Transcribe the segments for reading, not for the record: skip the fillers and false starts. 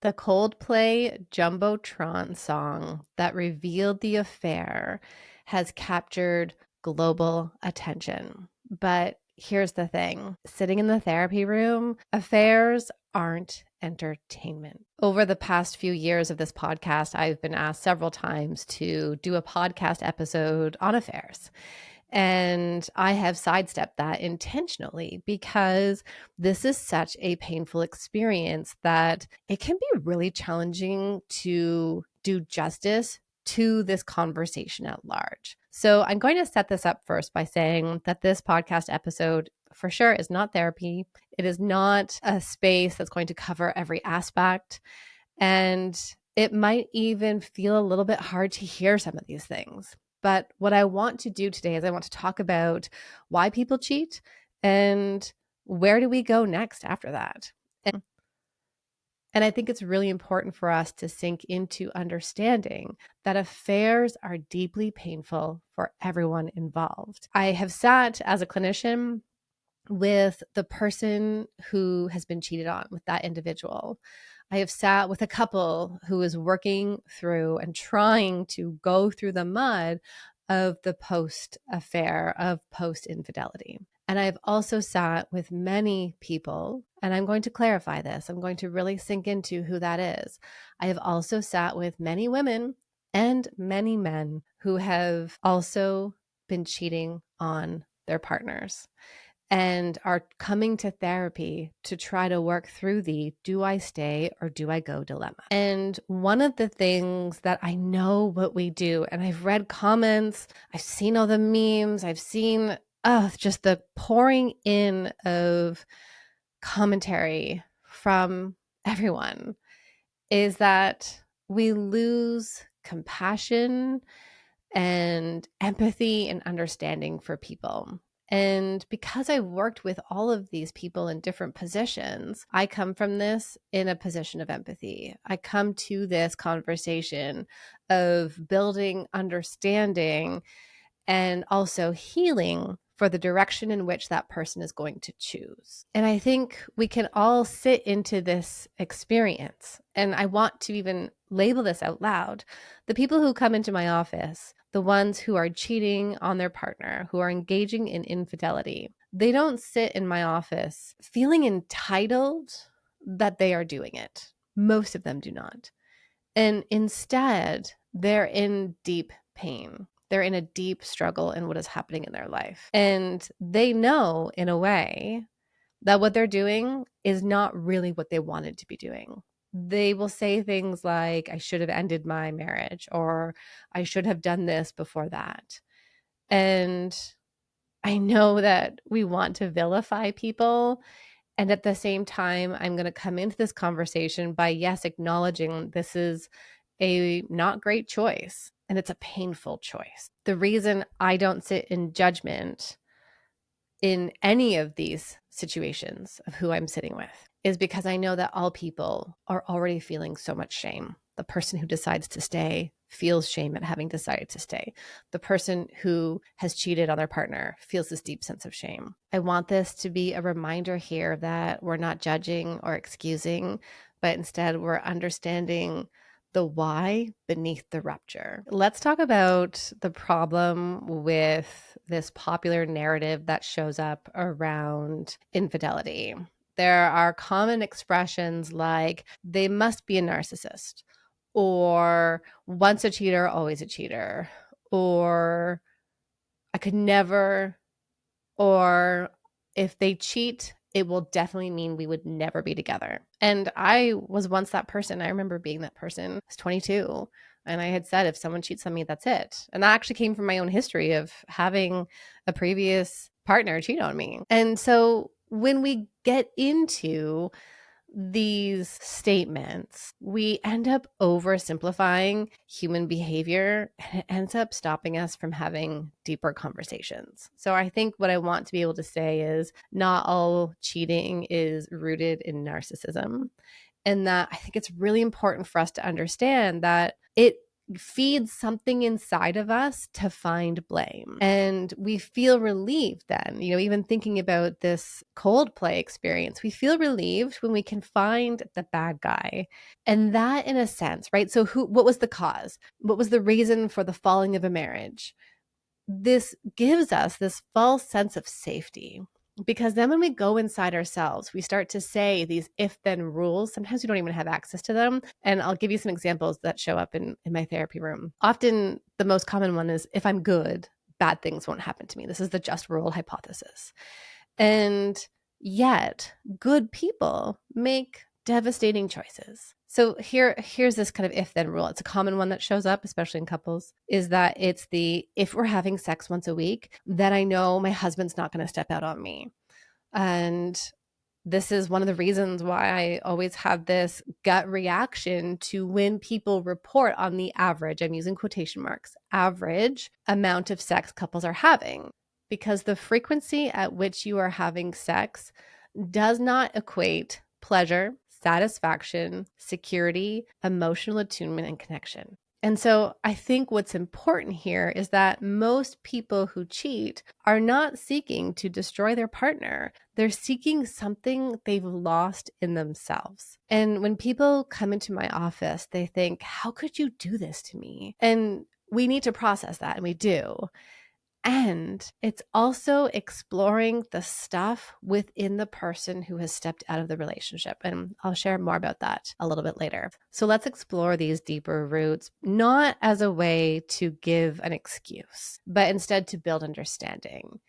The Coldplay Jumbotron song that revealed the affair has captured global attention. But here's the thing, sitting in the therapy room, affairs aren't entertainment. Over the past few years of this podcast, I've been asked several times to do a podcast episode on affairs. And I have sidestepped that intentionally because this is such a painful experience that it can be really challenging to do justice to this conversation at large. So I'm going to set this up first by saying that this podcast episode for sure is not therapy. It is not a space that's going to cover every aspect. And it might even feel a little bit hard to hear some of these things. But what I want to do today is I want to talk about why people cheat and where do we go next after that. And I think it's really important for us to sink into understanding that affairs are deeply painful for everyone involved. I have sat as a clinician with the person who has been cheated on, with that individual. I have sat with a couple who is working through and trying to go through the mud of the post affair, of post infidelity. And I've also sat with many people, and I'm going to clarify this. I'm going to really sink into who that is. I have also sat with many women and many men who have also been cheating on their partners and are coming to therapy to try to work through the do I stay or do I go dilemma. And one of the things that I know what we do, and I've read comments, I've seen all the memes, I've seen just the pouring in of commentary from everyone, is that we lose compassion and empathy and understanding for people. And because I've worked with all of these people in different positions, I come from this in a position of empathy. I come to this conversation of building understanding and also healing for the direction in which that person is going to choose. And I think we can all sit into this experience. And I want to even label this out loud. The people who come into my office, the ones who are cheating on their partner, who are engaging in infidelity, they don't sit in my office feeling entitled that they are doing it. Most of them do not. And instead, they're in deep pain. They're in a deep struggle in what is happening in their life. And they know, in a way, that what they're doing is not really what they wanted to be doing. They will say things like, I should have ended my marriage, or I should have done this before that. And I know that we want to vilify people. And at the same time, I'm going to come into this conversation by, yes, acknowledging this is a not great choice and it's a painful choice. The reason I don't sit in judgment in any of these situations of who I'm sitting with is because I know that all people are already feeling so much shame. The person who decides to stay feels shame at having decided to stay. The person who has cheated on their partner feels this deep sense of shame. I want this to be a reminder here that we're not judging or excusing, but instead we're understanding the why beneath the rupture. Let's talk about the problem with this popular narrative that shows up around infidelity. There are common expressions like, they must be a narcissist, or once a cheater, always a cheater, or I could never, or if they cheat, it will definitely mean we would never be together. And I was once that person. I remember being that person. I was 22. And I had said, if someone cheats on me, that's it. And that actually came from my own history of having a previous partner cheat on me. And so when we get into these statements, we end up oversimplifying human behavior, and it ends up stopping us from having deeper conversations. So I think what I want to be able to say is not all cheating is rooted in narcissism. And that I think it's really important for us to understand that it feeds something inside of us to find blame. And we feel relieved then, even thinking about this Coldplay experience, we feel relieved when we can find the bad guy. And that, in a sense, right? So what was the cause? What was the reason for the falling of a marriage? This gives us this false sense of safety. Because then when we go inside ourselves, we start to say these if-then rules. Sometimes we don't even have access to them. And I'll give you some examples that show up in my therapy room. Often the most common one is, if I'm good, bad things won't happen to me. This is the just rule hypothesis. And yet good people make devastating choices. So here's this kind of if-then rule. It's a common one that shows up, especially in couples, is that it's if we're having sex once a week, then I know my husband's not going to step out on me. And this is one of the reasons why I always have this gut reaction to when people report on the average, I'm using quotation marks, average amount of sex couples are having, because the frequency at which you are having sex does not equate pleasure, satisfaction, security, emotional attunement, and connection. And so I think what's important here is that most people who cheat are not seeking to destroy their partner. They're seeking something they've lost in themselves. And when people come into my office, they think, how could you do this to me? And we need to process that, and we do. And it's also exploring the stuff within the person who has stepped out of the relationship. And I'll share more about that a little bit later. So let's explore these deeper roots, not as a way to give an excuse, but instead to build understanding.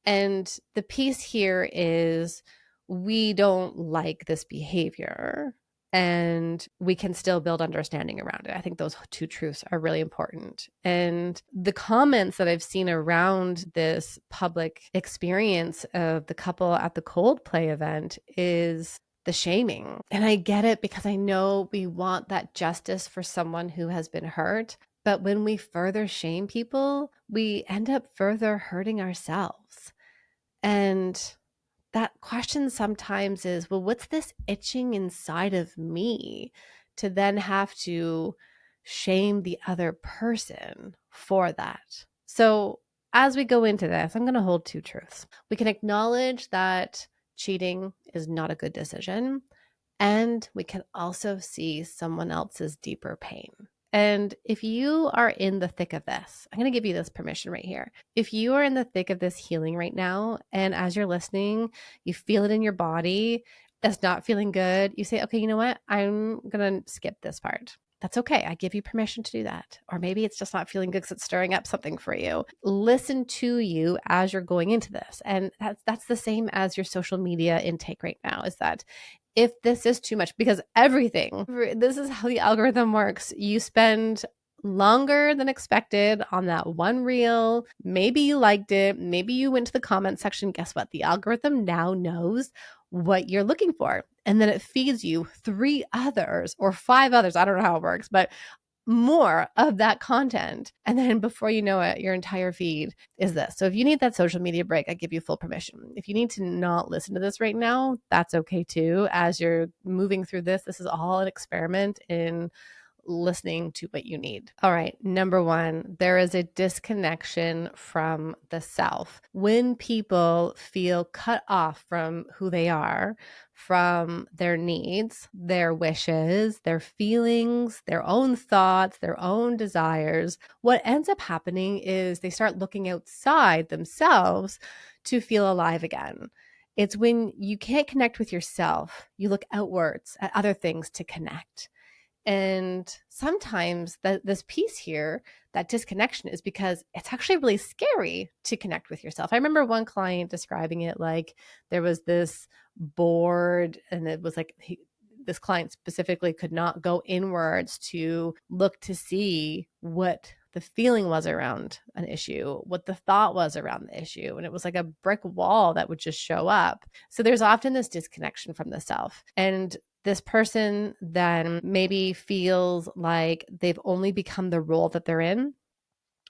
And the piece here is, we don't like this behavior, and we can still build understanding around it. I think those two truths are really important. And the comments that I've seen around this public experience of the couple at the Coldplay event is the shaming. And I get it, because I know we want that justice for someone who has been hurt. But when we further shame people, we end up further hurting ourselves. And that question sometimes is, well, what's this itching inside of me to then have to shame the other person for that? So as we go into this, I'm going to hold two truths. We can acknowledge that cheating is not a good decision, and we can also see someone else's deeper pain. And if you are in the thick of this, I'm going to give you this permission right here. If you are in the thick of this healing right now, and as you're listening, you feel it in your body, it's not feeling good, you say, okay, you know what? I'm going to skip this part. That's okay. I give you permission to do that. Or maybe it's just not feeling good because it's stirring up something for you. Listen to you as you're going into this. And that's the same as your social media intake right now, is that if this is too much, because this is how the algorithm works. You spend longer than expected on that one reel. Maybe you liked it. Maybe you went to the comment section. Guess what? The algorithm now knows what you're looking for. And then it feeds you 3 others or 5 others. I don't know how it works, but more of that content. And then before you know it, your entire feed is this. So if you need that social media break, I give you full permission. If you need to not listen to this right now, that's okay too. As you're moving through this is all an experiment in listening to what you need. All right. Number 1, there is a disconnection from the self. When people feel cut off from who they are, from their needs, their wishes, their feelings, their own thoughts, their own desires, what ends up happening is they start looking outside themselves to feel alive again. It's when you can't connect with yourself, you look outwards at other things to connect. And sometimes this piece here, that disconnection, is because it's actually really scary to connect with yourself. I remember one client describing it like there was this board, and it was like this client specifically could not go inwards to look to see what the feeling was around an issue, what the thought was around the issue. And it was like a brick wall that would just show up. So there's often this disconnection from the self. And this person then maybe feels like they've only become the role that they're in.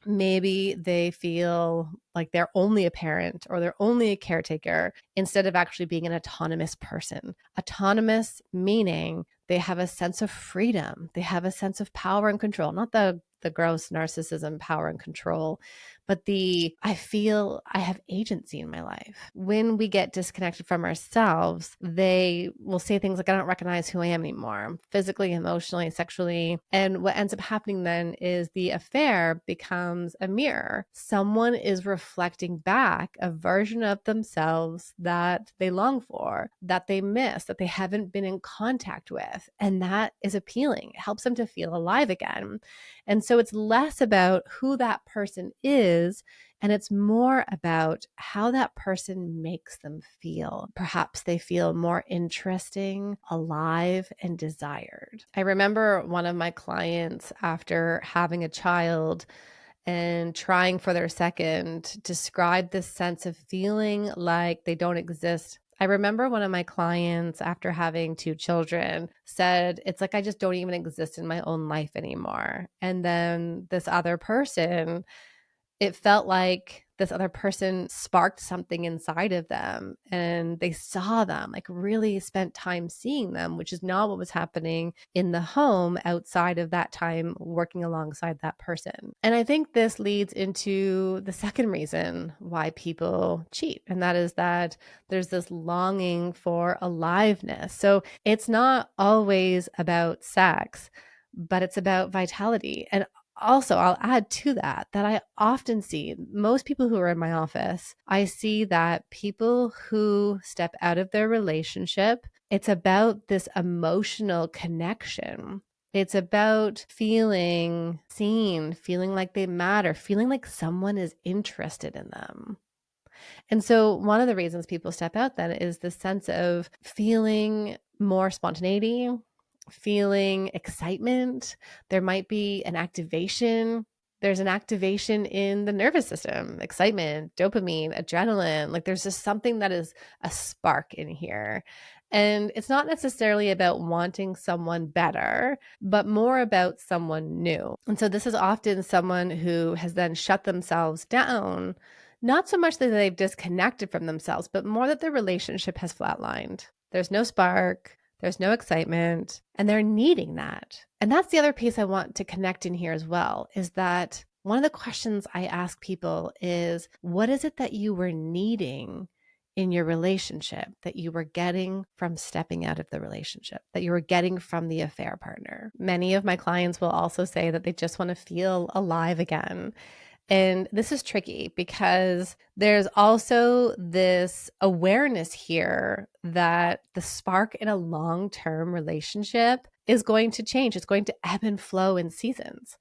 Maybe they feel like they're only a parent or they're only a caretaker instead of actually being an autonomous person. Autonomous meaning they have a sense of freedom. They have a sense of power and control, not the the gross narcissism, power and control, but I feel I have agency in my life. When we get disconnected from ourselves, they will say things like, I don't recognize who I am anymore, physically, emotionally, sexually. And what ends up happening then is the affair becomes a mirror. Someone is reflecting back a version of themselves that they long for, that they miss, that they haven't been in contact with. And that is appealing. It helps them to feel alive again. And so it's less about who that person is, and it's more about how that person makes them feel. Perhaps they feel more interesting, alive, and desired. I remember one of my clients, after having a child and trying for their second, describe this sense of feeling like they don't exist. I remember one of my clients, after having 2 children, said, it's like I just don't even exist in my own life anymore. And then this other person, it felt like this other person sparked something inside of them, and they saw them, like really spent time seeing them, which is not what was happening in the home outside of that time working alongside that person. And I think this leads into the second reason why people cheat, and that is that there's this longing for aliveness. So it's not always about sex, but it's about vitality. And also, I'll add to that I often see most people who are in my office, I see that people who step out of their relationship, it's about this emotional connection. It's about feeling seen, feeling like they matter, feeling like someone is interested in them. And so one of the reasons people step out then is the sense of feeling more spontaneity, feeling excitement. There might be an activation. There's an activation in the nervous system, excitement, dopamine, adrenaline. Like there's just something that is a spark in here. And it's not necessarily about wanting someone better, but more about someone new. And so this is often someone who has then shut themselves down, not so much that they've disconnected from themselves, but more that their relationship has flatlined. There's no spark, there's no excitement, and they're needing that. And that's the other piece I want to connect in here as well, is that one of the questions I ask people is, what is it that you were needing in your relationship that you were getting from stepping out of the relationship, that you were getting from the affair partner? Many of my clients will also say that they just want to feel alive again. And this is tricky because there's also this awareness here that the spark in a long-term relationship is going to change. It's going to ebb and flow in seasons.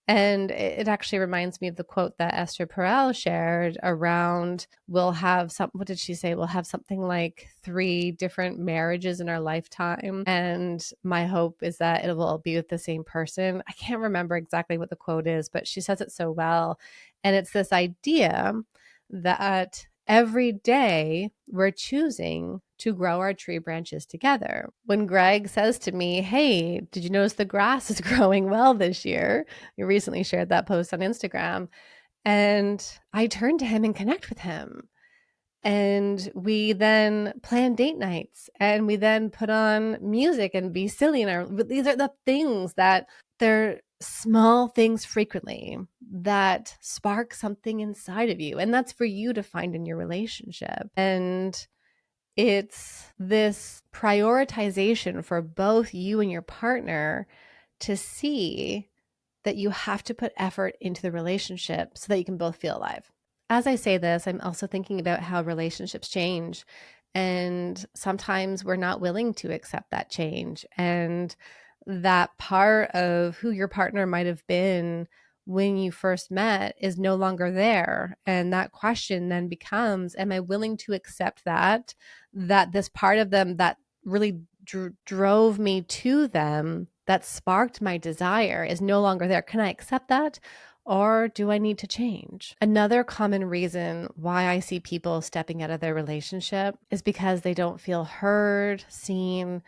And it actually reminds me of the quote that Esther Perel shared around, what did she say? We'll have something like 3 different marriages in our lifetime. And my hope is that it will all be with the same person. I can't remember exactly what the quote is, but she says it so well. And it's this idea that every day we're choosing to grow our tree branches together. When Greg says to me, hey, did you notice the grass is growing well this year? You recently shared that post on Instagram. And I turn to him and connect with him. And we then plan date nights, and we then put on music and be silly. These are the things that they're small things frequently that spark something inside of you. And that's for you to find in your relationship. And it's this prioritization for both you and your partner to see that you have to put effort into the relationship so that you can both feel alive. As I say this, I'm also thinking about how relationships change. And sometimes we're not willing to accept that change. And that part of who your partner might have been when you first met is no longer there. And that question then becomes, am I willing to accept that this part of them that really drove me to them, that sparked my desire, is no longer there? Can I accept that? Or do I need to change? Another common reason why I see people stepping out of their relationship is because they don't feel heard, seen,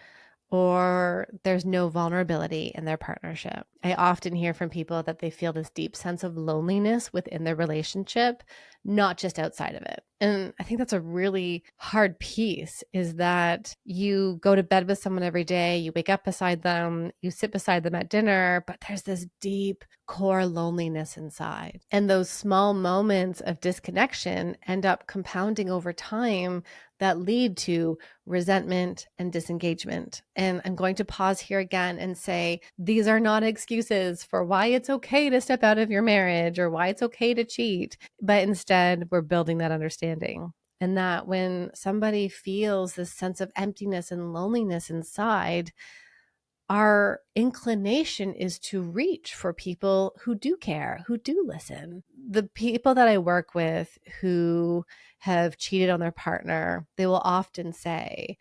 or there's no vulnerability in their partnership. I often hear from people that they feel this deep sense of loneliness within their relationship, not just outside of it. And I think that's a really hard piece, is that you go to bed with someone every day, you wake up beside them, you sit beside them at dinner, but there's this deep core loneliness inside. And those small moments of disconnection end up compounding over time that lead to resentment and disengagement. And I'm going to pause here again and say, these are not excuses for why it's okay to step out of your marriage or why it's okay to cheat, but instead we're building that understanding. And that when somebody feels this sense of emptiness and loneliness inside, our inclination is to reach for people who do care, who do listen. The people that I work with who have cheated on their partner, they will often say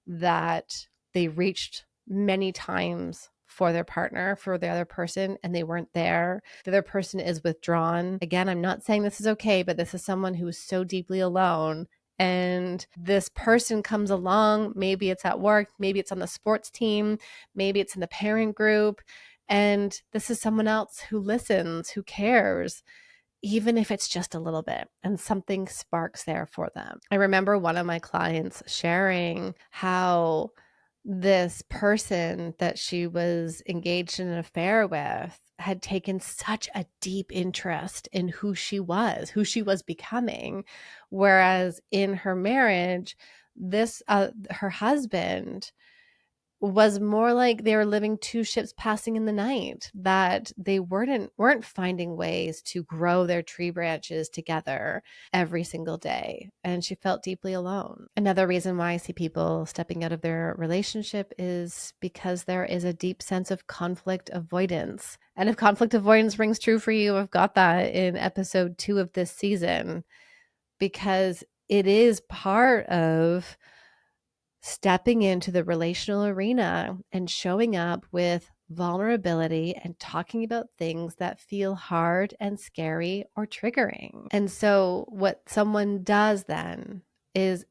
that they reached many times for their partner, for the other person, and they weren't there. The other person is withdrawn. Again, I'm not saying this is okay, but this is someone who is so deeply alone. And this person comes along, maybe it's at work, maybe it's on the sports team, maybe it's in the parent group. And this is someone else who listens, who cares, even if it's just a little bit, and something sparks there for them. I remember one of my clients sharing how this person that she was engaged in an affair with had taken such a deep interest in who she was becoming. Whereas in her marriage, her husband was more like they were living two ships passing in the night, that they weren't finding ways to grow their tree branches together every single day. And she felt deeply alone. Another reason why I see people stepping out of their relationship is because there is a deep sense of conflict avoidance. And if conflict avoidance rings true for you, I've got that in episode 2 of this season, because it is part of stepping into the relational arena and showing up with vulnerability and talking about things that feel hard and scary or triggering. And so what someone does then is,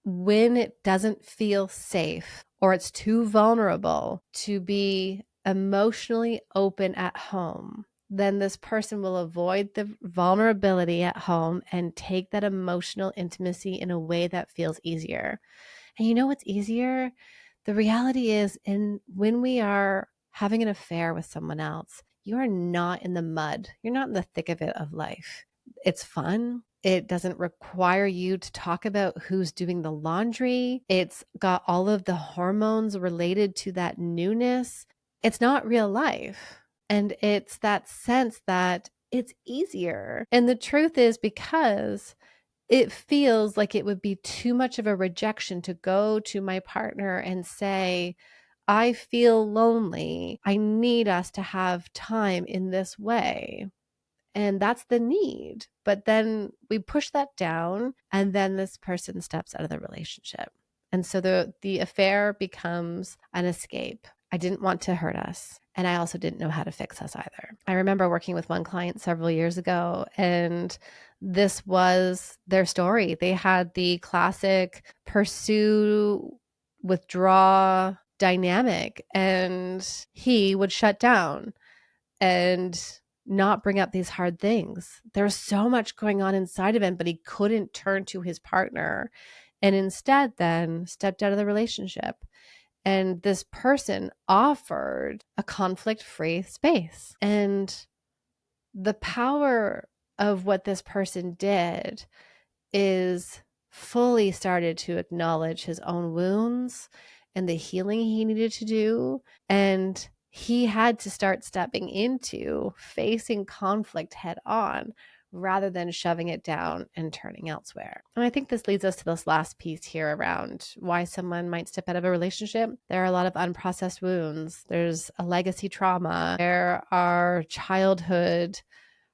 when it doesn't feel safe or it's too vulnerable to be emotionally open at home, then this person will avoid the vulnerability at home and take that emotional intimacy in a way that feels easier. And you know what's easier? The reality is, when we are having an affair with someone else, you are not in the mud. You're not in the thick of it of life. It's fun. It doesn't require you to talk about who's doing the laundry. It's got all of the hormones related to that newness. It's not real life. And it's that sense that it's easier. And the truth is, because it feels like it would be too much of a rejection to go to my partner and say, I feel lonely. I need us to have time in this way. And that's the need. But then we push that down, and then this person steps out of the relationship. And so the affair becomes an escape. I didn't want to hurt us. And I also didn't know how to fix us either. I remember working with one client several years ago, and this was their story. They had the classic pursue, withdraw dynamic, and he would shut down and not bring up these hard things. There was so much going on inside of him, but he couldn't turn to his partner, and instead then stepped out of the relationship. And this person offered a conflict-free space. And the power of what this person did is fully started to acknowledge his own wounds and the healing he needed to do. And he had to start stepping into facing conflict head on, rather than shoving it down and turning elsewhere. And I think this leads us to this last piece here around why someone might step out of a relationship. There are a lot of unprocessed wounds. There's a legacy trauma. There are childhood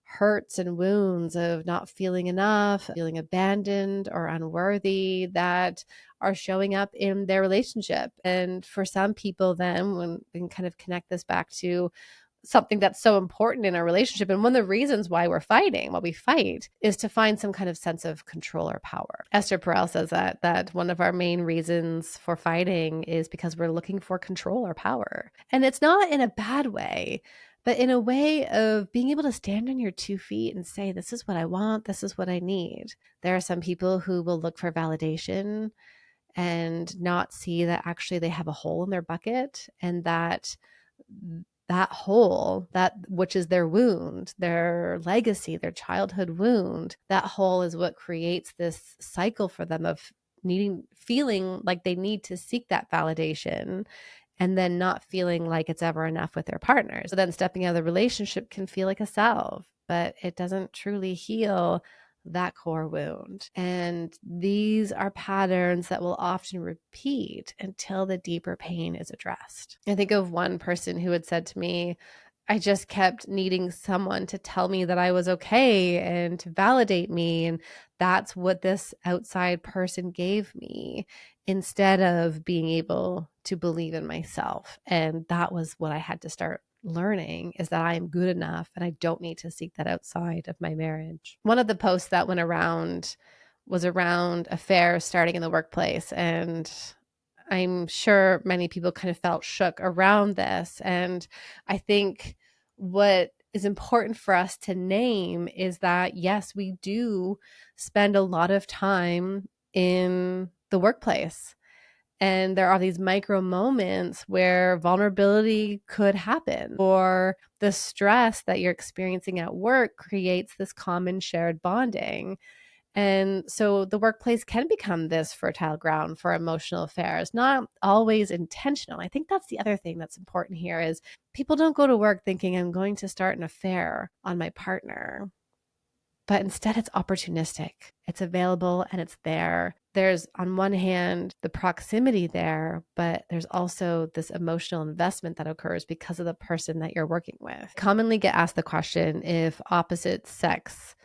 hurts and wounds of not feeling enough, feeling abandoned or unworthy, that are showing up in their relationship. And for some people, then, when we can kind of connect this back to something that's so important in our relationship, and one of the reasons why we fight, is to find some kind of sense of control or power. Esther Perel says that one of our main reasons for fighting is because we're looking for control or power. And it's not in a bad way, but in a way of being able to stand on your 2 feet and say, this is what I want, this is what I need. There are some people who will look for validation and not see that actually they have a hole in their bucket, and that hole, that which is their wound, their legacy, their childhood wound, that hole is what creates this cycle for them of feeling like they need to seek that validation, and then not feeling like it's ever enough with their partners. So then stepping out of the relationship can feel like a salve, but it doesn't truly heal that core wound. And these are patterns that will often repeat until the deeper pain is addressed. I think of one person who had said to me, I just kept needing someone to tell me that I was okay and to validate me. And that's what this outside person gave me, instead of being able to believe in myself. And that was what I had to start learning, is that I am good enough and I don't need to seek that outside of my marriage. One of the posts that went around was around affairs starting in the workplace. And I'm sure many people kind of felt shook around this. And I think what is important for us to name is that, yes, we do spend a lot of time in the workplace. And there are these micro moments where vulnerability could happen, or the stress that you're experiencing at work creates this common shared bonding. And so the workplace can become this fertile ground for emotional affairs, not always intentional. I think that's the other thing that's important here is people don't go to work thinking I'm going to start an affair on my partner. But instead, it's opportunistic. It's available and it's there. There's, on one hand, the proximity there, but there's also this emotional investment that occurs because of the person that you're working with. Commonly get asked the question if opposite sex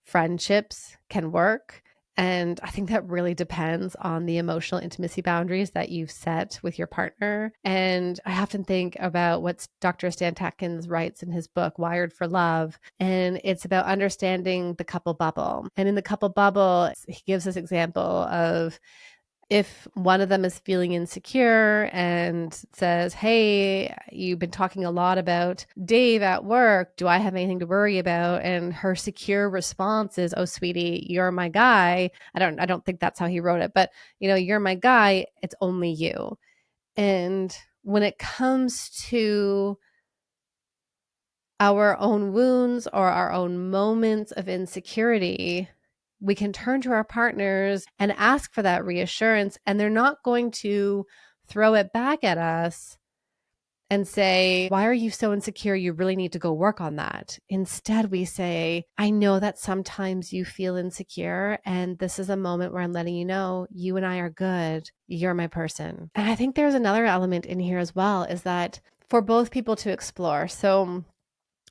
friendships can work. And I think that really depends on the emotional intimacy boundaries that you've set with your partner. And I often think about what Dr. Stan Tatkin writes in his book, Wired for Love. And it's about understanding the couple bubble. And in the couple bubble, he gives this example of if one of them is feeling insecure and says, hey, you've been talking a lot about Dave at work. Do I have anything to worry about? And her secure response is, oh, sweetie, you're my guy. I don't think that's how he wrote it, but you're my guy. It's only you. And when it comes to our own wounds or our own moments of insecurity, we can turn to our partners and ask for that reassurance, and they're not going to throw it back at us and say, why are you so insecure? You really need to go work on that. Instead, we say, I know that sometimes you feel insecure, and this is a moment where I'm letting you know you and I are good. You're my person. And I think there's another element in here as well, is that for both people to explore. So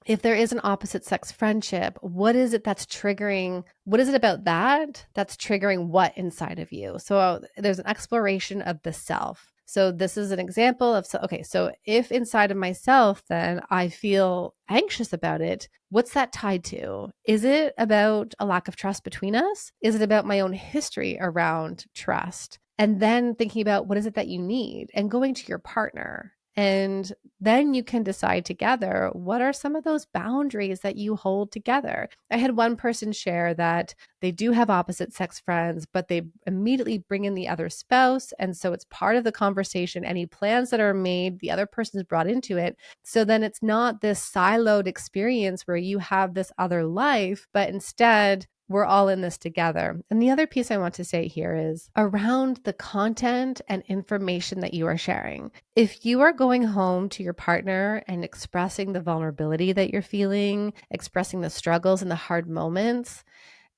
if there is an opposite sex friendship, what is it that's triggering? What is it about that's triggering what inside of you? So there's an exploration of the self. So this is an example of, so if inside of myself, then I feel anxious about it, what's that tied to? Is it about a lack of trust between us? Is it about my own history around trust? And then thinking about what is it that you need, and going to your partner. And then you can decide together, what are some of those boundaries that you hold together? I had one person share that they do have opposite sex friends, but they immediately bring in the other spouse. And so it's part of the conversation. Any plans that are made, the other person is brought into it. So then it's not this siloed experience where you have this other life, but instead we're all in this together. And the other piece I want to say here is around the content and information that you are sharing. If you are going home to your partner and expressing the vulnerability that you're feeling, expressing the struggles and the hard moments,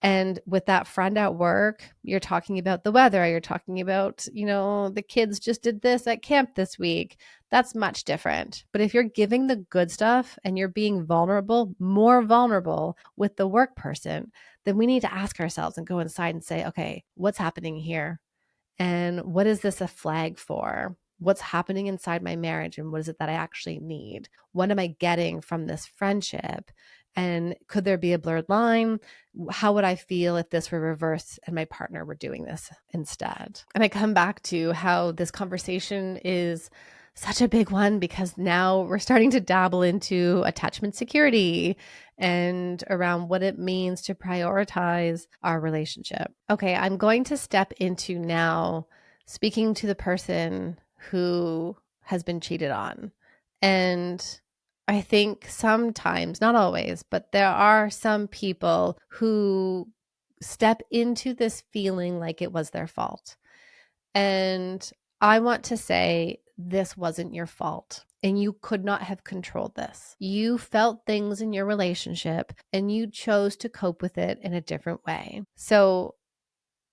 and with that friend at work, you're talking about the weather, you're talking about, the kids just did this at camp this week, that's much different. But if you're giving the good stuff and you're being vulnerable, more vulnerable with the work person, then we need to ask ourselves and go inside and say, okay, what's happening here? And what is this a flag for? What's happening inside my marriage, and what is it that I actually need? What am I getting from this friendship? And could there be a blurred line? How would I feel if this were reversed and my partner were doing this instead? And I come back to how this conversation is such a big one because now we're starting to dabble into attachment security and around what it means to prioritize our relationship. Okay, I'm going to step into now speaking to the person who has been cheated on. And I think sometimes, not always, but there are some people who step into this feeling like it was their fault. And I want to say this wasn't your fault and you could not have controlled this. You felt things in your relationship and you chose to cope with it in a different way. So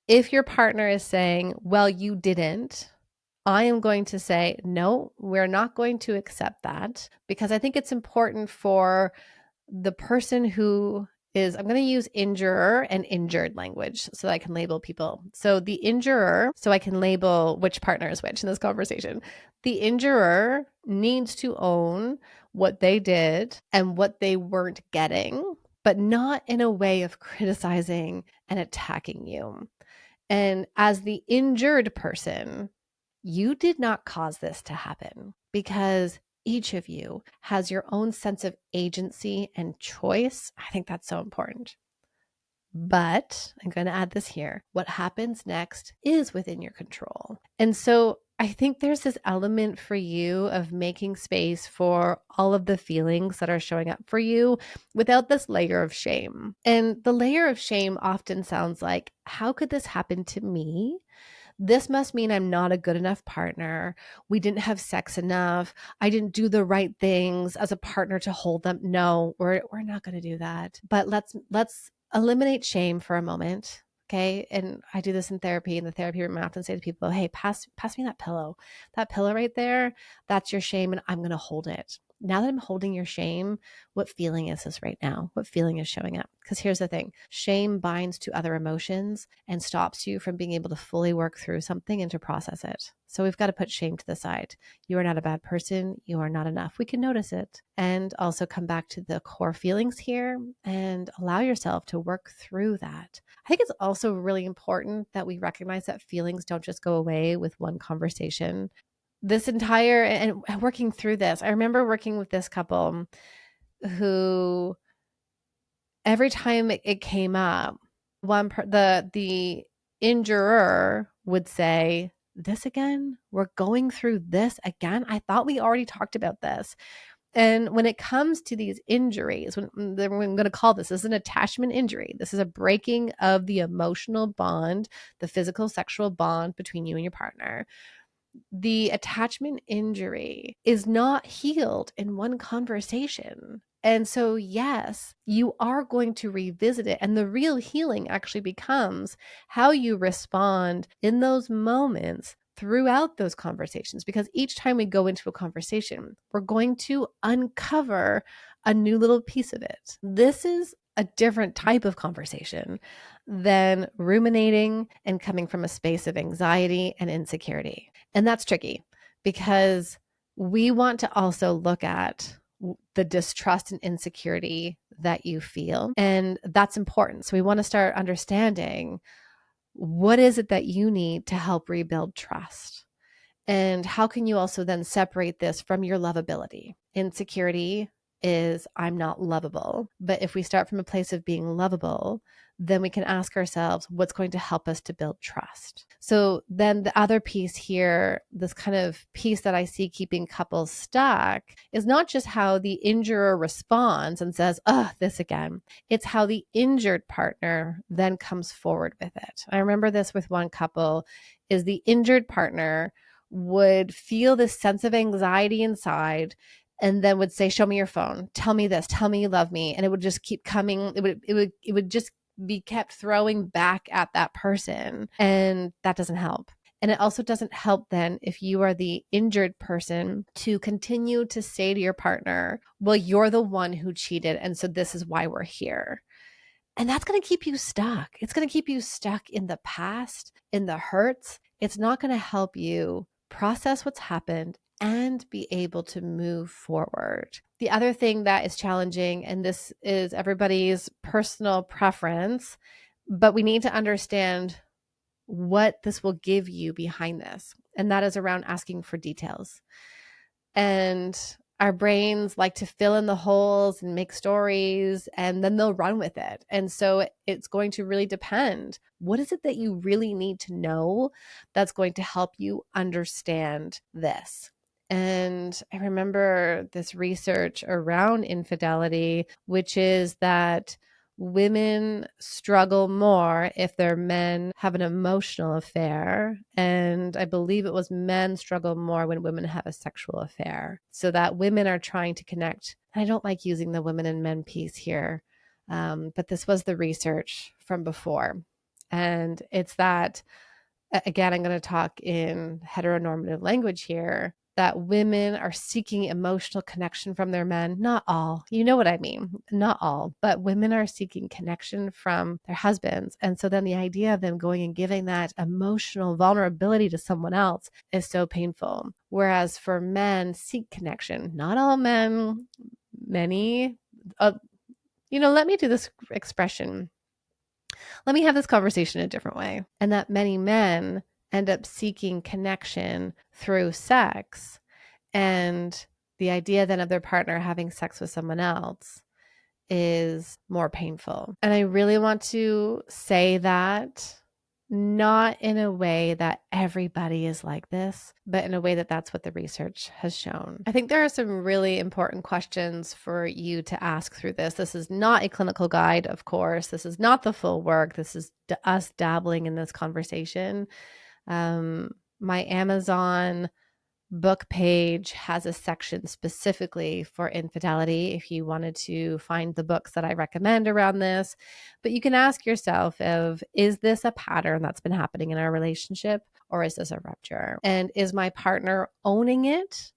if your partner is saying, well, you didn't, I am going to say, no, we're not going to accept that because I think it's important for the person who is, I'm going to use injurer and injured language so that I can label people. So the injurer, so I can label which partner is which in this conversation. The injurer needs to own what they did and what they weren't getting, but not in a way of criticizing and attacking you. And as the injured person, you did not cause this to happen because each of you has your own sense of agency and choice. I think that's so important. But I'm going to add this here. What happens next is within your control. And so I think there's this element for you of making space for all of the feelings that are showing up for you without this layer of shame. And the layer of shame often sounds like, how could this happen to me? This must mean I'm not a good enough partner. We didn't have sex enough. I didn't do the right things as a partner to hold them. No, we're not going to do that. But let's eliminate shame for a moment. Okay. And I do this in therapy. In the therapy room, I often say to people, hey, pass me that pillow. That pillow right there, that's your shame. And I'm going to hold it. Now that I'm holding your shame, what feeling is this right now? What feeling is showing up? Because here's the thing, shame binds to other emotions and stops you from being able to fully work through something and to process it. So we've got to put shame to the side. You are not a bad person. You are not enough. We can notice it and also come back to the core feelings here and allow yourself to work through that. I think it's also really important that we recognize that feelings don't just go away with one conversation. This entire and working through this, I remember working with this couple who every time it came up, the injurer would say, "This again? We're going through this again? I thought we already talked about this." And when it comes to these injuries, when I'm going to call this is an attachment injury. This is a breaking of the emotional bond, the physical sexual bond between you and your partner. The attachment injury is not healed in one conversation. And so, yes, you are going to revisit it. And the real healing actually becomes how you respond in those moments throughout those conversations. Because each time we go into a conversation, we're going to uncover a new little piece of it. This is a different type of conversation than ruminating and coming from a space of anxiety and insecurity. And that's tricky because we want to also look at the distrust and insecurity that you feel. And that's important. So we want to start understanding what is it that you need to help rebuild trust? And how can you also then separate this from your lovability? Insecurity is I'm not lovable. But if we start from a place of being lovable, then we can ask ourselves what's going to help us to build trust. So then the other piece here, this kind of piece that I see keeping couples stuck is not just how the injurer responds and says, oh, this again. It's how the injured partner then comes forward with it. I remember this with one couple is the injured partner would feel this sense of anxiety inside and then would say, show me your phone, tell me this, tell me you love me. And it would just keep coming. It would just be kept throwing back at that person. And that doesn't help. And it also doesn't help then if you are the injured person to continue to say to your partner, well, you're the one who cheated. And so this is why we're here. And that's going to keep you stuck. It's going to keep you stuck in the past, in the hurts. It's not going to help you process what's happened and be able to move forward. The other thing that is challenging, and this is everybody's personal preference, but we need to understand what this will give you behind this. And that is around asking for details. And our brains like to fill in the holes and make stories, and then they'll run with it. And so it's going to really depend. What is it that you really need to know that's going to help you understand this? And I remember this research around infidelity, which is that women struggle more if their men have an emotional affair. And I believe it was men struggle more when women have a sexual affair. So that women are trying to connect. I don't like using the women and men piece here, but this was the research from before. And it's that, again, I'm going to talk in heteronormative language here, that women are seeking emotional connection from their men. Not all, you know what I mean? Not all, but women are seeking connection from their husbands. And so then the idea of them going and giving that emotional vulnerability to someone else is so painful. Whereas for men, seek connection. Not all men, many, let me do this expression. Let me have this conversation a different way. And that many men end up seeking connection through sex, and the idea then of their partner having sex with someone else is more painful. And I really want to say that not in a way that everybody is like this, but in a way that that's what the research has shown. I think there are some really important questions for you to ask through this. This is not a clinical guide, of course. This is not the full work. This is us dabbling in this conversation. My Amazon book page has a section specifically for infidelity if you wanted to find the books that I recommend around this. But you can ask yourself is this a pattern that's been happening in our relationship, or is this a rupture? And is my partner owning it,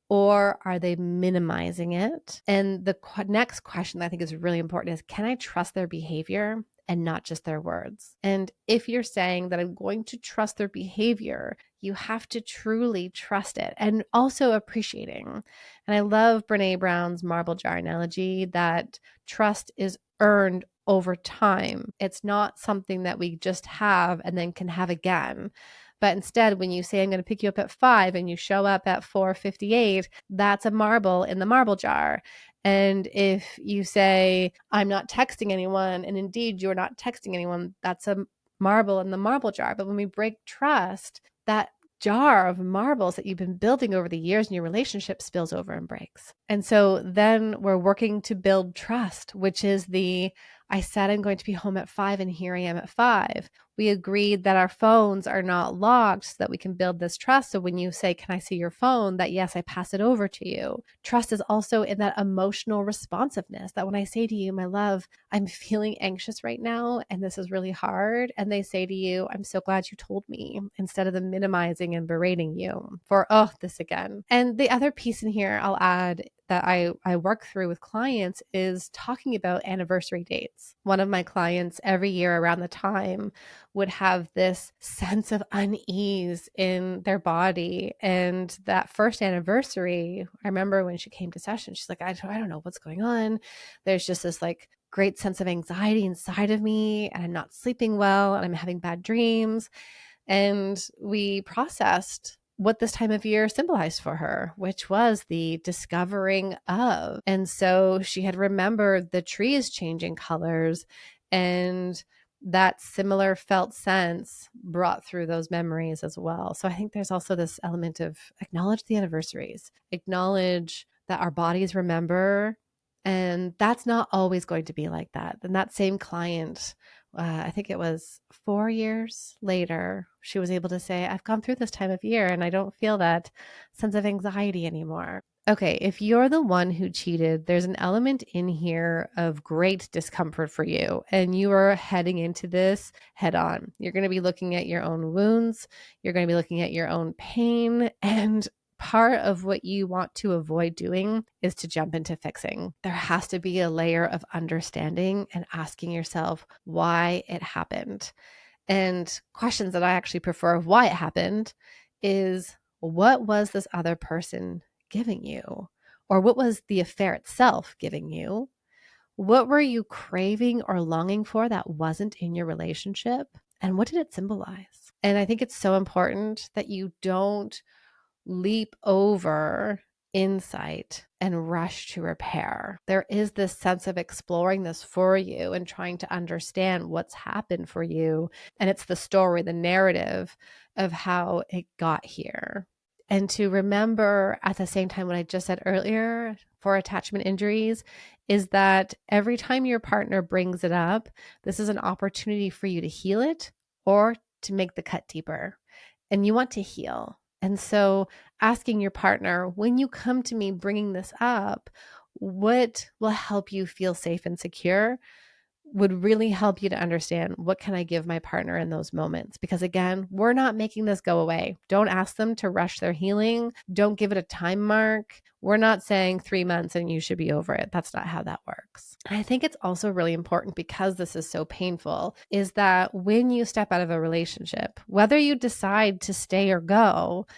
or are they minimizing it? And the next question that I think is really important is, can I trust their behavior and not just their words? And if you're saying that I'm going to trust their behavior, you have to truly trust it, and also appreciating. And I love Brene Brown's marble jar analogy that trust is earned over time. It's not something that we just have and then can have again. But instead, when you say, I'm going to pick you up at 5 and you show up at 4:58, that's a marble in the marble jar. And if you say, I'm not texting anyone, and indeed you're not texting anyone, that's a marble in the marble jar. But when we break trust, that jar of marbles that you've been building over the years in your relationship spills over and breaks. And so then we're working to build trust, which is I said I'm going to be home at 5 and here I am at 5. We agreed that our phones are not locked so that we can build this trust. So when you say, can I see your phone? That yes, I pass it over to you. Trust is also in that emotional responsiveness, that when I say to you, my love, I'm feeling anxious right now and this is really hard. And they say to you, I'm so glad you told me, instead of them minimizing and berating you for, oh, this again. And the other piece in here I'll add that I work through with clients is talking about anniversary dates. One of my clients every year around the time would have this sense of unease in their body. And that first anniversary, I remember when she came to session, she's like, I don't know what's going on. There's just this like great sense of anxiety inside of me, and I'm not sleeping well, and I'm having bad dreams. And we processed what this time of year symbolized for her, which was the discovering of. And so she had remembered the trees changing colors, and that similar felt sense brought through those memories as well. So I think there's also this element of acknowledge the anniversaries, acknowledge that our bodies remember, and that's not always going to be like that. And that same client, I think it was 4 years later, she was able to say, I've gone through this time of year and I don't feel that sense of anxiety anymore. Okay, if you're the one who cheated, there's an element in here of great discomfort for you, and you are heading into this head on. You're going to be looking at your own wounds. You're going to be looking at your own pain, and part of what you want to avoid doing is to jump into fixing. There has to be a layer of understanding and asking yourself why it happened. And questions that I actually prefer of why it happened is, what was this other person giving you? Or what was the affair itself giving you? What were you craving or longing for that wasn't in your relationship? And what did it symbolize? And I think it's so important that you don't leap over insight and rush to repair. There is this sense of exploring this for you and trying to understand what's happened for you. And it's the story, the narrative of how it got here. And to remember at the same time what I just said earlier for attachment injuries is that every time your partner brings it up, this is an opportunity for you to heal it or to make the cut deeper. And you want to heal. And so asking your partner, when you come to me bringing this up, what will help you feel safe and secure would really help you to understand what can I give my partner in those moments. Because again, we're not making this go away. Don't ask them to rush their healing. Don't give it a time mark. We're not saying 3 months and you should be over it. That's not how that works. And I think it's also really important, because this is so painful, is that when you step out of a relationship, whether you decide to stay or go,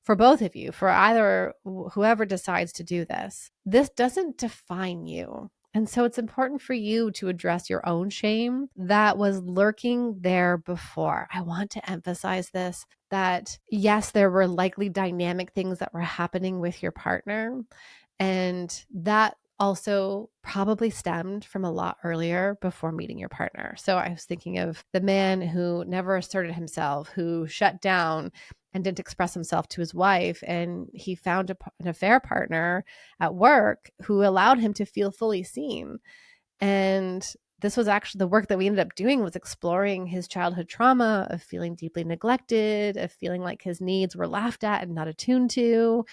for both of you, for either whoever decides to do this doesn't define you. And so it's important for you to address your own shame that was lurking there before. I want to emphasize this, that yes, there were likely dynamic things that were happening with your partner, and that also probably stemmed from a lot earlier before meeting your partner. So I was thinking of the man who never asserted himself, who shut down and didn't express himself to his wife. And he found an affair partner at work who allowed him to feel fully seen. And this was actually the work that we ended up doing, was exploring his childhood trauma of feeling deeply neglected, of feeling like his needs were laughed at and not attuned to.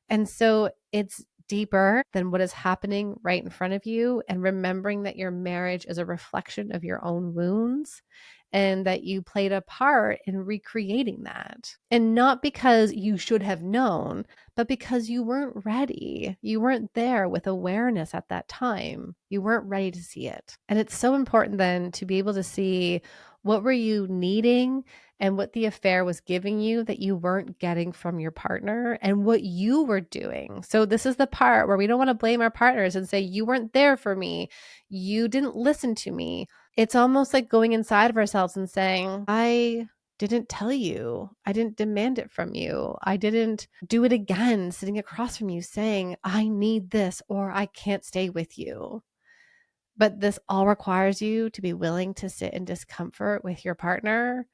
And so it's deeper than what is happening right in front of you, and remembering that your marriage is a reflection of your own wounds and that you played a part in recreating that. And not because you should have known, but because you weren't ready. You weren't there with awareness at that time. You weren't ready to see it. And it's so important then to be able to see what were you needing and what the affair was giving you that you weren't getting from your partner, and what you were doing. So this is the part where we don't want to blame our partners and say, you weren't there for me. You didn't listen to me. It's almost like going inside of ourselves and saying, I didn't tell you. I didn't demand it from you. I didn't do it again, sitting across from you saying, I need this, or I can't stay with you. But this all requires you to be willing to sit in discomfort with your partner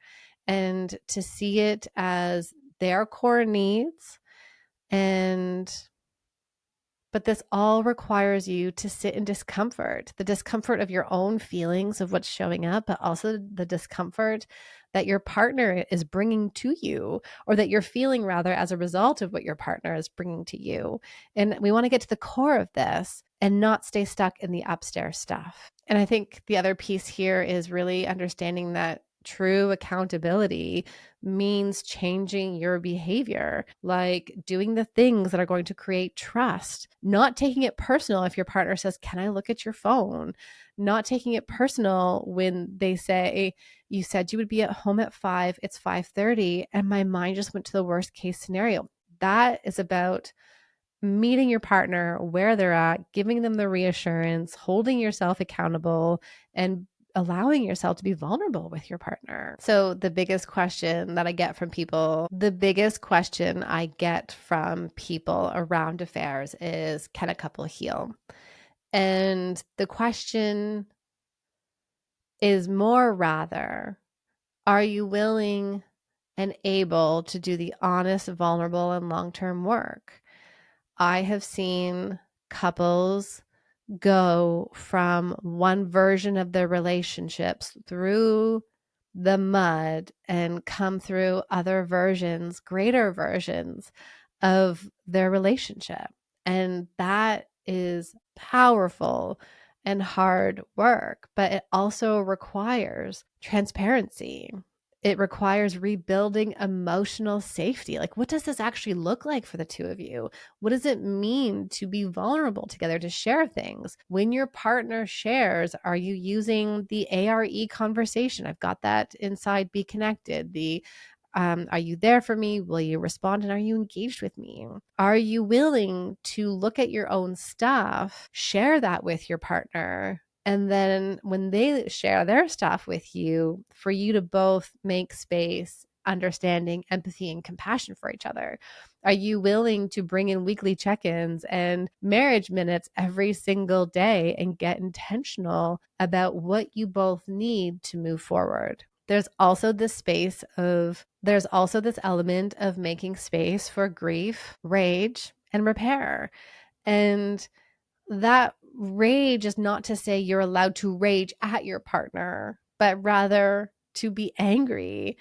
and to see it as their core needs. But this all requires you to sit in discomfort, the discomfort of your own feelings of what's showing up, but also the discomfort that your partner is bringing to you, or that you're feeling rather as a result of what your partner is bringing to you. And we want to get to the core of this and not stay stuck in the upstairs stuff. And I think the other piece here is really understanding that true accountability means changing your behavior, like doing the things that are going to create trust, not taking it personal if your partner says, can I look at your phone? Not taking it personal when they say, you said you would be at home at 5, it's 5:30, and my mind just went to the worst case scenario. That is about meeting your partner where they're at, giving them the reassurance, holding yourself accountable, and allowing yourself to be vulnerable with your partner. So the biggest question I get from people around affairs is, can a couple heal? And the question is more rather, are you willing and able to do the honest, vulnerable, and long-term work? I have seen couples go from one version of their relationships through the mud and come through other versions, greater versions of their relationship. And that is powerful and hard work, but it also requires transparency. It requires rebuilding emotional safety. Like, what does this actually look like for the two of you? What does it mean to be vulnerable together, to share things? When your partner shares, are you using the ARE conversation? I've got that inside Be Connected. Are you there for me? Will you respond? And are you engaged with me? Are you willing to look at your own stuff, share that with your partner, and then when they share their stuff with you, for you to both make space understanding, empathy, and compassion for each other? Are you willing to bring in weekly check-ins and marriage minutes every single day and get intentional about what you both need to move forward? There's also this element of making space for grief, rage, and repair. And that rage is not to say you're allowed to rage at your partner, but rather to be angry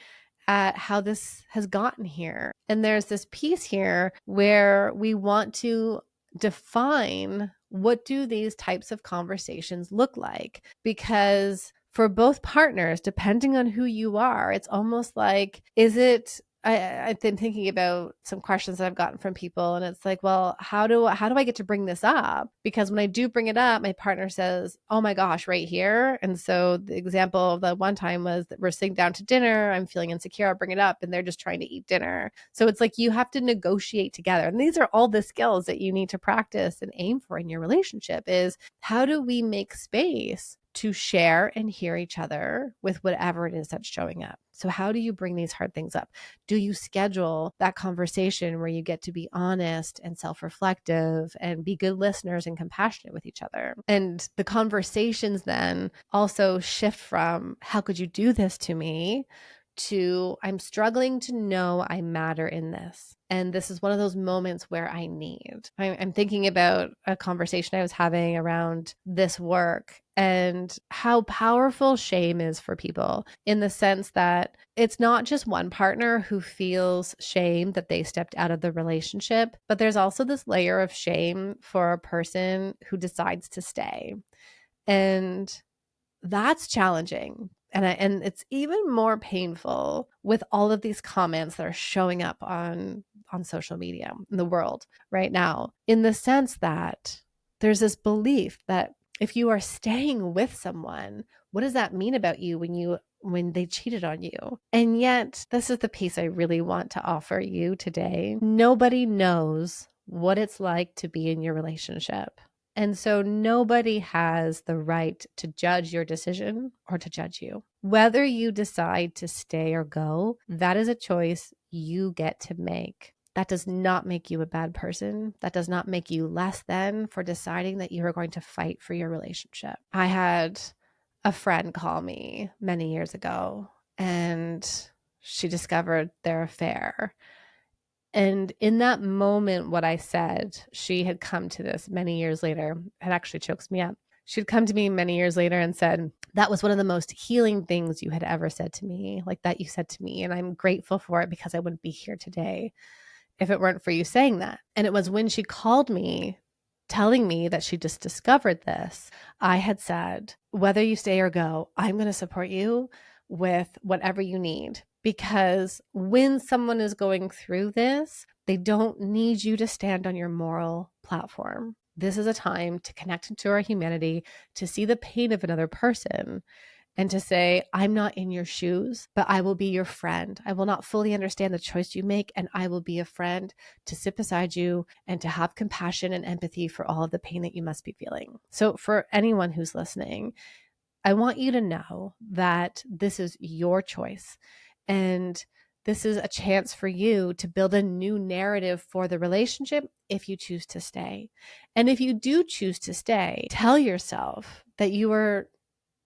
at how this has gotten here. And there's this piece here where we want to define, what do these types of conversations look like? Because for both partners, depending on who you are, it's almost like, I've been thinking about some questions that I've gotten from people, and it's like, well, how do I get to bring this up? Because when I do bring it up, my partner says, oh my gosh, right here. And so the example of the one time was that we're sitting down to dinner, I'm feeling insecure, I'll bring it up, and they're just trying to eat dinner. So it's like you have to negotiate together. And these are all the skills that you need to practice and aim for in your relationship, is how do we make space to share and hear each other with whatever it is that's showing up? So how do you bring these hard things up? Do you schedule that conversation where you get to be honest and self-reflective and be good listeners and compassionate with each other? And the conversations then also shift from, how could you do this to me, to, I'm struggling to know I matter in this. And this is one of those moments where I'm thinking about a conversation I was having around this work and how powerful shame is for people, in the sense that it's not just one partner who feels shame that they stepped out of the relationship, but there's also this layer of shame for a person who decides to stay. And that's challenging. And it's even more painful with all of these comments that are showing up on social media in the world right now, in the sense that there's this belief that if you are staying with someone, what does that mean about you when they cheated on you? And yet, this is the piece I really want to offer you today. Nobody knows what it's like to be in your relationship. And so nobody has the right to judge your decision or to judge you. Whether you decide to stay or go, that is a choice you get to make. That does not make you a bad person. That does not make you less than for deciding that you are going to fight for your relationship. I had a friend call me many years ago, and she discovered their affair. And in that moment, what I said, she had come to this many years later. It actually chokes me up. She'd come to me many years later and said, that was one of the most healing things you had ever said to me, like that you said to me. And I'm grateful for it, because I wouldn't be here today if it weren't for you saying that. And it was when she called me telling me that she just discovered this, I had said, whether you stay or go, I'm going to support you with whatever you need. Because when someone is going through this, they don't need you to stand on your moral platform. This is a time to connect into our humanity, to see the pain of another person, and to say, I'm not in your shoes, but I will be your friend. I will not fully understand the choice you make, and I will be a friend to sit beside you and to have compassion and empathy for all of the pain that you must be feeling. So for anyone who's listening, I want you to know that this is your choice, and this is a chance for you to build a new narrative for the relationship if you choose to stay. And if you do choose to stay, tell yourself that you are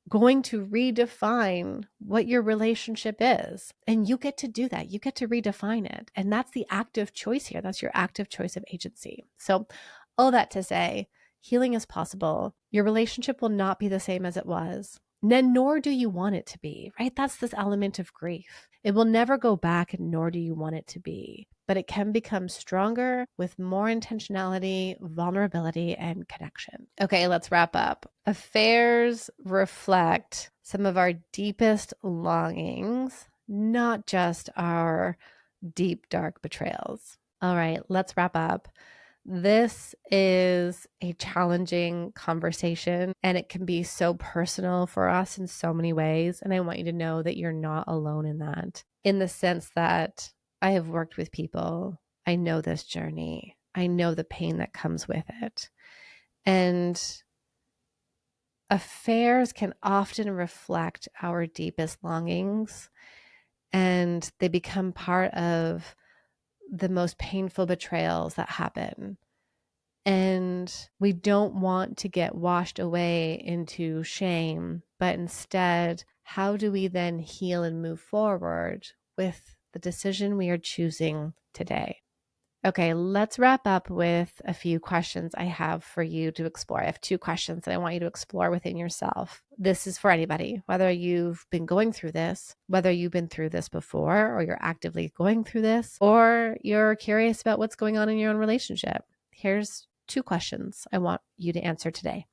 going to redefine what your relationship is. And you get to do that. You get to redefine it. And that's the active choice here. That's your active choice of agency. So all that to say, healing is possible. Your relationship will not be the same as it was. Nor do you want it to be, right? That's this element of grief. It will never go back, and nor do you want it to be. But it can become stronger with more intentionality, vulnerability, and connection. Okay, let's wrap up. Affairs reflect some of our deepest longings, not just our deep, dark betrayals. All right, let's wrap up. This is a challenging conversation, and it can be so personal for us in so many ways. And I want you to know that you're not alone in that, in the sense that I have worked with people. I know this journey. I know the pain that comes with it. And affairs can often reflect our deepest longings. and they become part of the most painful betrayals that happen. And we don't want to get washed away into shame, but instead, how do we then heal and move forward with the decision we are choosing today? Okay, let's wrap up with a few questions I have for you to explore. I have 2 questions that I want you to explore within yourself. This is for anybody, whether you've been going through this, whether you've been through this before, or you're actively going through this, or you're curious about what's going on in your own relationship. Here's 2 questions I want you to answer today.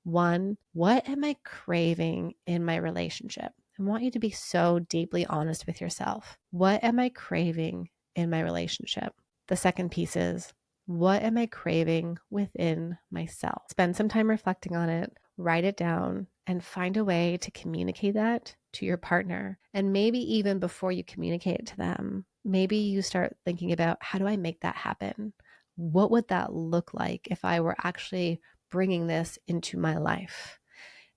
1, what am I craving in my relationship? I want you to be so deeply honest with yourself. What am I craving in my relationship? The second piece is, what am I craving within myself? Spend some time reflecting on it, write it down, and find a way to communicate that to your partner. And maybe even before you communicate it to them, maybe you start thinking about, how do I make that happen? What would that look like if I were actually bringing this into my life?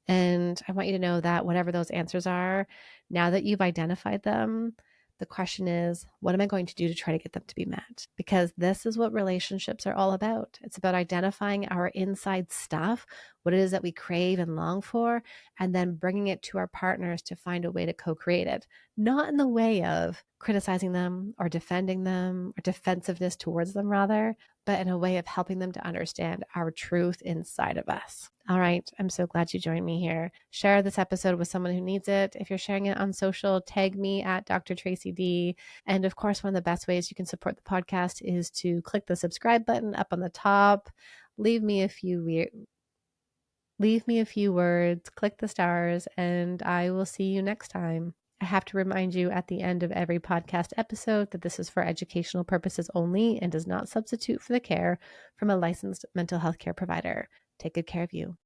And I want you to know that whatever those answers are, now that you've identified them, the question is, what am I going to do to try to get them to be met? Because this is what relationships are all about. It's about identifying our inside stuff, what it is that we crave and long for, and then bringing it to our partners to find a way to co-create it. Not in the way of criticizing them or defending them or defensiveness towards them, rather, but in a way of helping them to understand our truth inside of us. All right. I'm so glad you joined me here. Share this episode with someone who needs it. If you're sharing it on social, tag me at Dr. Tracy D. And of course, one of the best ways you can support the podcast is to click the subscribe button up on the top. Leave me a few words, click the stars, and I will see you next time. I have to remind you at the end of every podcast episode that this is for educational purposes only and does not substitute for the care from a licensed mental health care provider. Take good care of you.